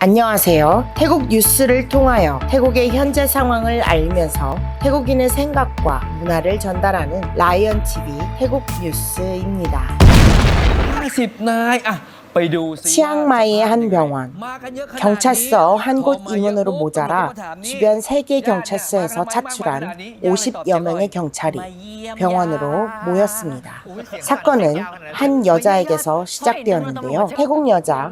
안녕하세요. 태국 뉴스를 통하여 태국의 현재 상황을 알면서 태국인의 생각과 문화를 전달하는 라이언 TV 태국 뉴스입니다. 50 นายไปดูซิ 치앙마이의 한 병원, 경찰서 한 곳 인원으로 모자라 주변 3개 경찰서에서 차출한 50여 명의 경찰이 병원으로 모였습니다. 사건은 한 여자에게서 시작되었는데요. 태국 여자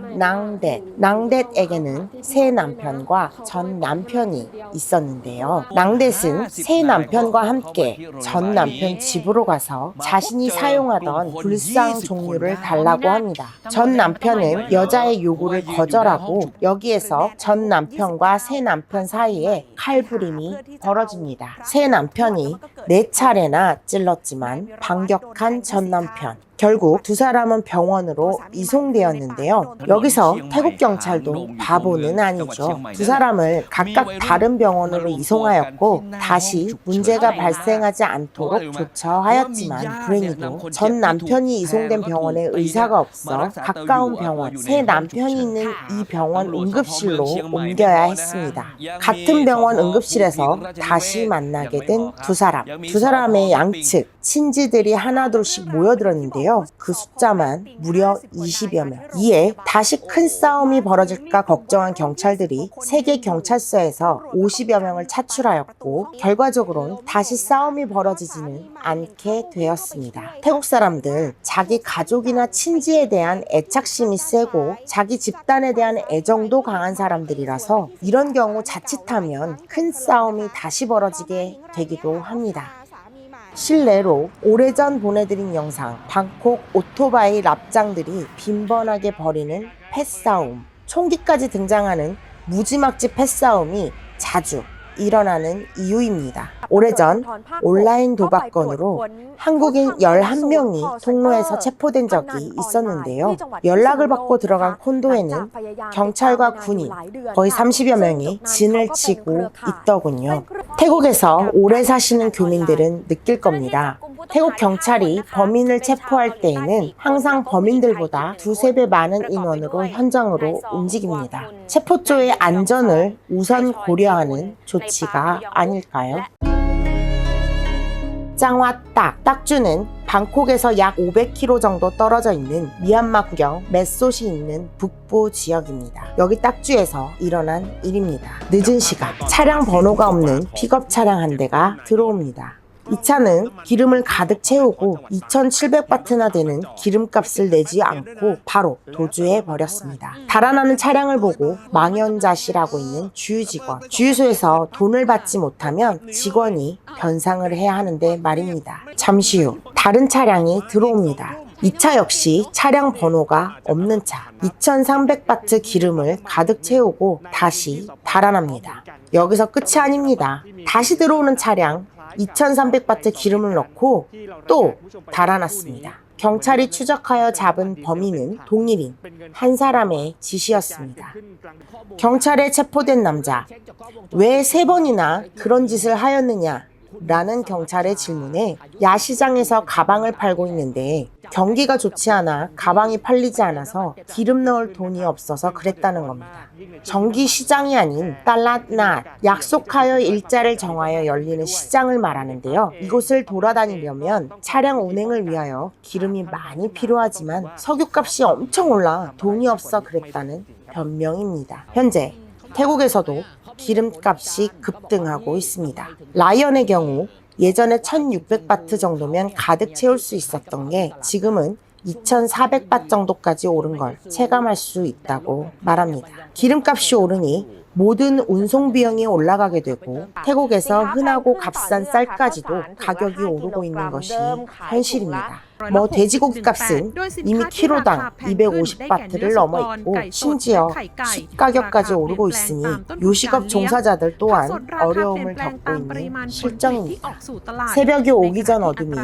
낭댓에게는 새 남편과 전 남편이 있었는데요. 낭댓은 새 남편과 함께 전 남편 집으로 가서 자신이 사용하던 불상 종류를 달라고 합니다. 전 남편은 여자의 요구를 거절하고 여기에서 전 남편과 새 남편 사이에 칼부림이 벌어집니다. 새 남편이 4차례나 찔렀지만 반격한 전 남편. 결국 두 사람은 병원으로 이송되었는데요. 여기서 태국 경찰도 바보는 아니죠. 두 사람을 각각 다른 병원으로 이송하였고 다시 문제가 발생하지 않도록 조처하였지만 불행히도 전 남편이 이송된 병원에 의사가 없어 가까운 병원, 새 남편이 있는 이 병원 응급실로 옮겨야 했습니다. 같은 병원 응급실에서 다시 만나게 된 두 사람. 두 사람의 양측 친지들이 하나둘씩 모여들었는데요. 그 숫자만 무려 20여 명. 이에 다시 큰 싸움이 벌어질까 걱정한 경찰들이 3개 경찰서에서 50여 명을 차출하였고 결과적으로는 다시 싸움이 벌어지지는 않게 되었습니다. 태국 사람들 자기 가족이나 친지에 대한 애착심이 세고 자기 집단에 대한 애정도 강한 사람들이라서 이런 경우 자칫하면 큰 싸움이 다시 벌어지게 되기도 합니다. 실내로 오래전 보내드린 영상, 방콕 오토바이 랍장들이 빈번하게 벌이는 패싸움, 총기까지 등장하는 무지막지 패싸움이 자주 일어나는 이유입니다. 오래전 온라인 도박건으로 한국인 11명이 통로에서 체포된 적이 있었는데요. 연락을 받고 들어간 콘도에는 경찰과 군인 거의 30여 명이 진을 치고 있더군요. 태국에서 오래 사시는 교민들은 느낄 겁니다. 태국 경찰이 범인을 체포할 때에는 항상 범인들보다 2~3배 많은 인원으로 현장으로 움직입니다. 체포조의 안전을 우선 고려하는 조치가 아닐까요? 짱와딱, 딱주는 방콕에서 약 500km 정도 떨어져 있는 미얀마국경 메소시 있는 북부 지역입니다. 여기 딱주에서 일어난 일입니다. 늦은 시간, 차량 번호가 없는 픽업 차량 한 대가 들어옵니다. 이 차는 기름을 가득 채우고 2,700바트나 되는 기름값을 내지 않고 바로 도주해 버렸습니다. 달아나는 차량을 보고 망연자실하고 있는 주유 직원. 주유소에서 돈을 받지 못하면 직원이 변상을 해야 하는데 말입니다. 잠시 후 다른 차량이 들어옵니다. 이 차 역시 차량 번호가 없는 차. 2,300바트 기름을 가득 채우고 다시 달아납니다. 여기서 끝이 아닙니다. 다시 들어오는 차량 2,300바트 기름을 넣고 또 달아났습니다. 경찰이 추적하여 잡은 범인은 동일인 한 사람의 짓이었습니다. 경찰에 체포된 남자, 왜 3번이나 그런 짓을 하였느냐? 라는 경찰의 질문에 야시장에서 가방을 팔고 있는데 경기가 좋지 않아 가방이 팔리지 않아서 기름 넣을 돈이 없어서 그랬다는 겁니다. 정기 시장이 아닌 달랏낫, 약속하여 일자를 정하여 열리는 시장을 말하는데요. 이곳을 돌아다니려면 차량 운행을 위하여 기름이 많이 필요하지만 석유값이 엄청 올라 돈이 없어 그랬다는 변명입니다. 현재 태국에서도 기름값이 급등하고 있습니다. 라이언의 경우 예전에 1,600바트 정도면 가득 채울 수 있었던 게 지금은 2,400바트 정도까지 오른 걸 체감할 수 있다고 말합니다. 기름값이 오르니 모든 운송 비용이 올라가게 되고 태국에서 흔하고 값싼 쌀까지도 가격이 오르고 있는 것이 현실입니다. 돼지고기 값은 이미 키로당 250바트를 넘어 있고 심지어 숯 가격까지 오르고 있으니 요식업 종사자들 또한 어려움을 겪고 있는 실정입니다. 새벽이 오기 전 어둠이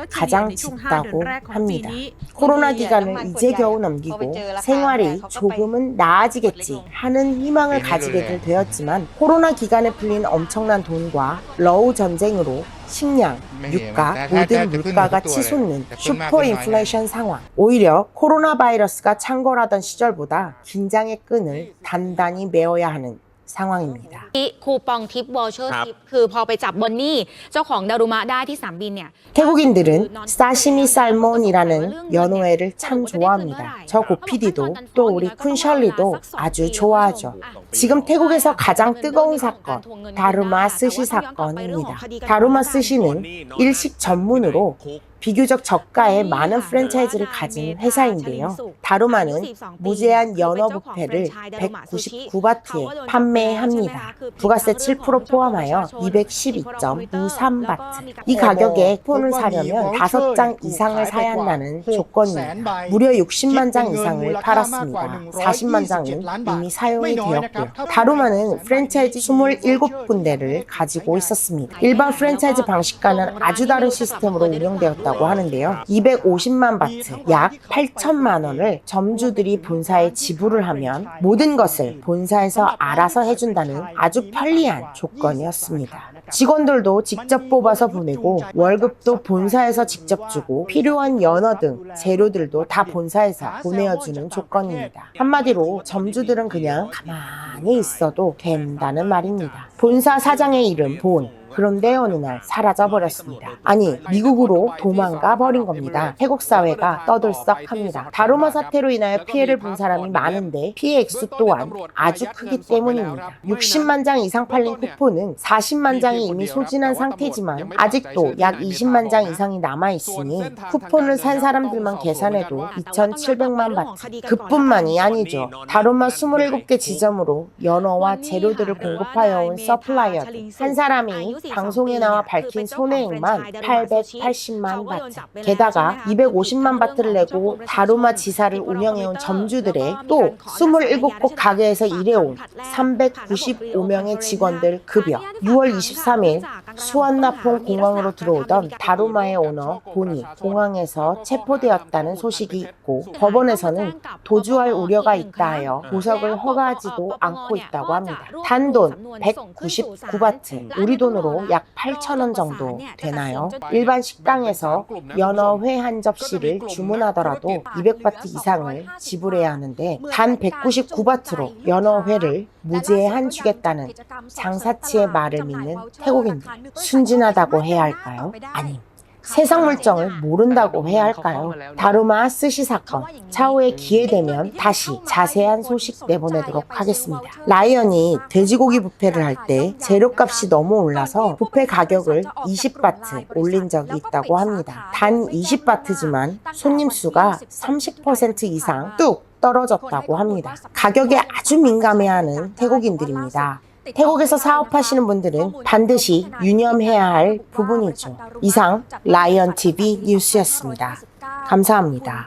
가장 짙다고 합니다. 코로나 기간을 이제 겨우 넘기고 생활이 조금은 나아지겠지 하는 희망을 가지고 이어지게 되었지만 코로나 기간에 풀린 엄청난 돈과 러우 전쟁으로 식량, 유가, 모든 물가가 치솟는 슈퍼 인플레이션 상황. 오히려 코로나 바이러스가 창궐하던 시절보다 긴장의 끈을 단단히 메어야 하는 상황입니다. คูปองทิปวอเชอร์ทิปคือพอไปจับบนนี่เจ้าของดารุมะได้ที่สนามบินเนี่ย 태국인들은 사시미 살몬이라는 연어회를 참 좋아합니다. 저 고피디도 또 우리 쿤셜리도 아주 좋아하죠. 지금 태국에서 가장 뜨거운 사건, 다루마 스시 사건입니다. 다루마 스시는 일식 전문으로 비교적 저가의 많은 프랜차이즈를 가진 회사인데요. 다루마는 무제한 연어 뷔페를 199바트에 판매합니다. 부가세 7% 포함하여 212.93바트. 이 가격에 쿠폰을 사려면 5장 이상을 사야 한다는 조건입니다. 무려 60만 장 이상을 팔았습니다. 40만 장은 이미 사용이 되었고요. 다루마는 프랜차이즈 27군데를 가지고 있었습니다. 일반 프랜차이즈 방식과는 아주 다른 시스템으로 운영되었다고 하는데요. 250만 바트, 약 8천만 원을 점주들이 본사에 지불을 하면 모든 것을 본사에서 알아서 해준다는 아주 편리한 조건이었습니다. 직원들도 직접 뽑아서 보내고 월급도 본사에서 직접 주고 필요한 연어 등 재료들도 다 본사에서 보내어주는 조건입니다. 한마디로 점주들은 그냥 가만히 있어도 된다는 말입니다. 본사 사장의 이름 본. 그런데 어느 날 사라져버렸습니다. 아니, 미국으로 도망가 버린 겁니다. 태국 사회가 떠들썩합니다. 다루마 사태로 인하여 피해를 본 사람이 많은데 피해 액수 또한 아주 크기 때문입니다. 60만 장 이상 팔린 쿠폰은 40만 장이 이미 소진한 상태지만 아직도 약 20만 장 이상이 남아있으니 쿠폰을 산 사람들만 계산해도 2,700만 바트. 그뿐만이 아니죠. 다루마 27개 지점으로 연어와 재료들을 공급하여 온 서플라이어들. 한 사람이 방송에 나와 밝힌 손해액만 880만 바트. 게다가 250만 바트를 내고 다루마 지사를 운영해온 점주들의 또 27곳 가게에서 일해온 395명의 직원들 급여. 6월 23일 수완나폰 공항으로 들어오던 다루마의 오너 본이 공항에서 체포되었다는 소식이 있고 법원에서는 도주할 우려가 있다 하여 보석을 허가하지도 않고 있다고 합니다. 단돈 199바트, 우리 돈으로 약 8,000원 정도 되나요? 일반 식당에서 연어회 한 접시를 주문하더라도 200바트 이상을 지불해야 하는데 단 199바트로 연어회를 무제한 주겠다는 장사치의 말을 믿는 태국인들. 순진하다고 해야 할까요? 아니, 세상 물정을 모른다고 해야 할까요? 다루마 스시 사건, 차후에 기회되면 다시 자세한 소식 내보내도록 하겠습니다. 라이언이 돼지고기 뷔페를 할 때 재료값이 너무 올라서 뷔페 가격을 20바트 올린 적이 있다고 합니다. 단 20바트지만 손님 수가 30% 이상 뚝 떨어졌다고 합니다. 가격에 아주 민감해하는 태국인들입니다. 태국에서 사업하시는 분들은 반드시 유념해야 할 부분이죠. 이상 라이언 TV 뉴스였습니다. 감사합니다.